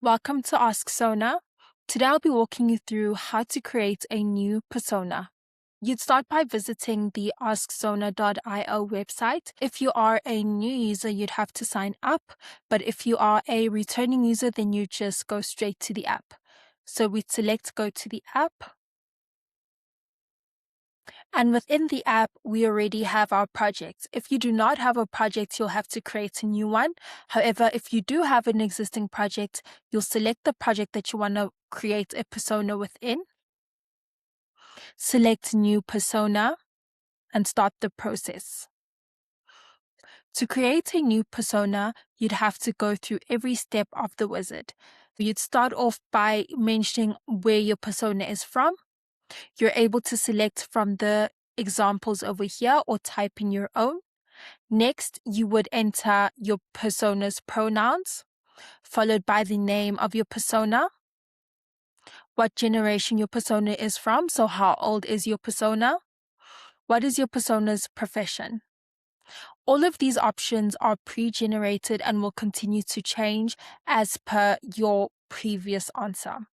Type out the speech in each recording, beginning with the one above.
Welcome to Ask Sona. Today I'll be walking you through how to create a new persona. You'd start by visiting the asksona.io website. If you are a new user, you'd have to sign up, but if you are a returning user, then you just go straight to the app. So we'd select go to the app. And within the app, we already have our project. If you do not have a project, you'll have to create a new one. However, if you do have an existing project, you'll select the project that you want to create a persona within. Select new persona and start the process. To create a new persona, you'd have to go through every step of the wizard. You'd start off by mentioning where your persona is from. You're able to select from the examples over here or type in your own. Next, you would enter your persona's pronouns, followed by the name of your persona, what generation your persona is from, so how old is your persona, what is your persona's profession. All of these options are pre-generated and will continue to change as per your previous answer.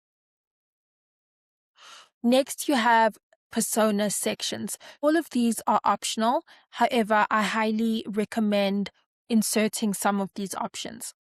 Next, you have persona sections. All of these are optional. However, I highly recommend inserting some of these options.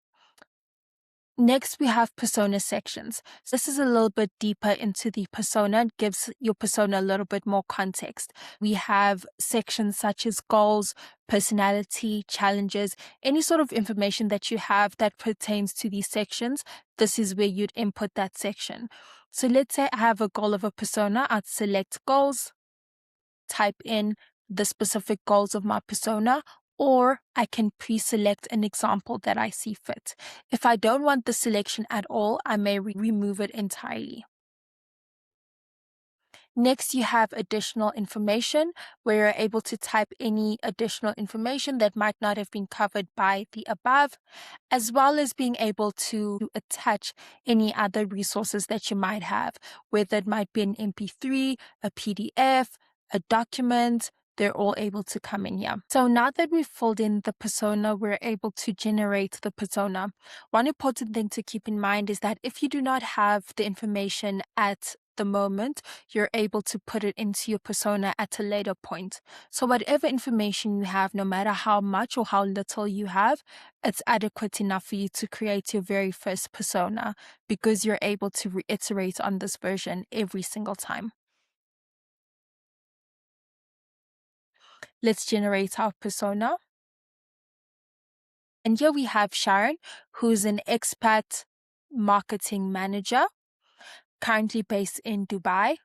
Next, we have persona sections. So this is a little bit deeper into the persona. It gives your persona a little bit more context. We have sections such as goals, personality, challenges, any sort of information that you have that pertains to these sections. This is where you'd input that section. So let's say I have a goal of a persona. I'd select goals, type in the specific goals of my persona, or I can pre-select an example that I see fit. If I don't want the selection at all, I may remove it entirely. Next, you have additional information where you're able to type any additional information that might not have been covered by the above, as well as being able to attach any other resources that you might have, whether it might be an MP3, a PDF, a document. They're all able to come in here. So now that we've filled in the persona, we're able to generate the persona. One important thing to keep in mind is that if you do not have the information at the moment, you're able to put it into your persona at a later point. So whatever information you have, no matter how much or how little you have, it's adequate enough for you to create your very first persona because you're able to reiterate on this version every single time. Let's generate our persona. And here we have Sharon, who's an expat marketing manager, currently based in Dubai.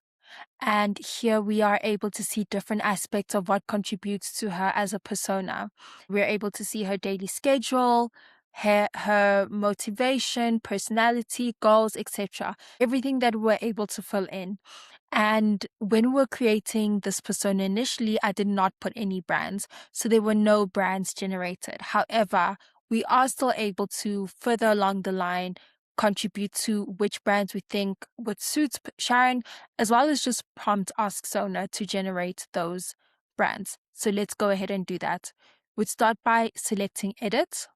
And here we are able to see different aspects of what contributes to her as a persona. We're able to see her daily schedule, her motivation, personality, goals, etc. Everything that we're able to fill in. And when we're creating this persona initially, I did not put any brands. So there were no brands generated. However, we are still able to further along the line contribute to which brands we think would suit Sharon, as well as just prompt Ask Sona to generate those brands. So let's go ahead and do that. We'd start by selecting edit.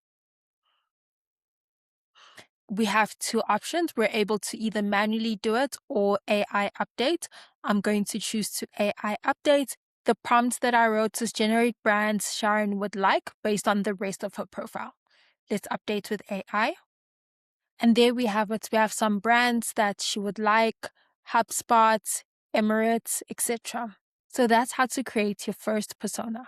We have two options. We're able to either manually do it or AI update. I'm going to choose to AI update. The prompt that I wrote is generate brands Sharon would like based on the rest of her profile. Let's update with AI. And there we have it. We have some brands that she would like, HubSpot, Emirates, etc. So that's how to create your first persona.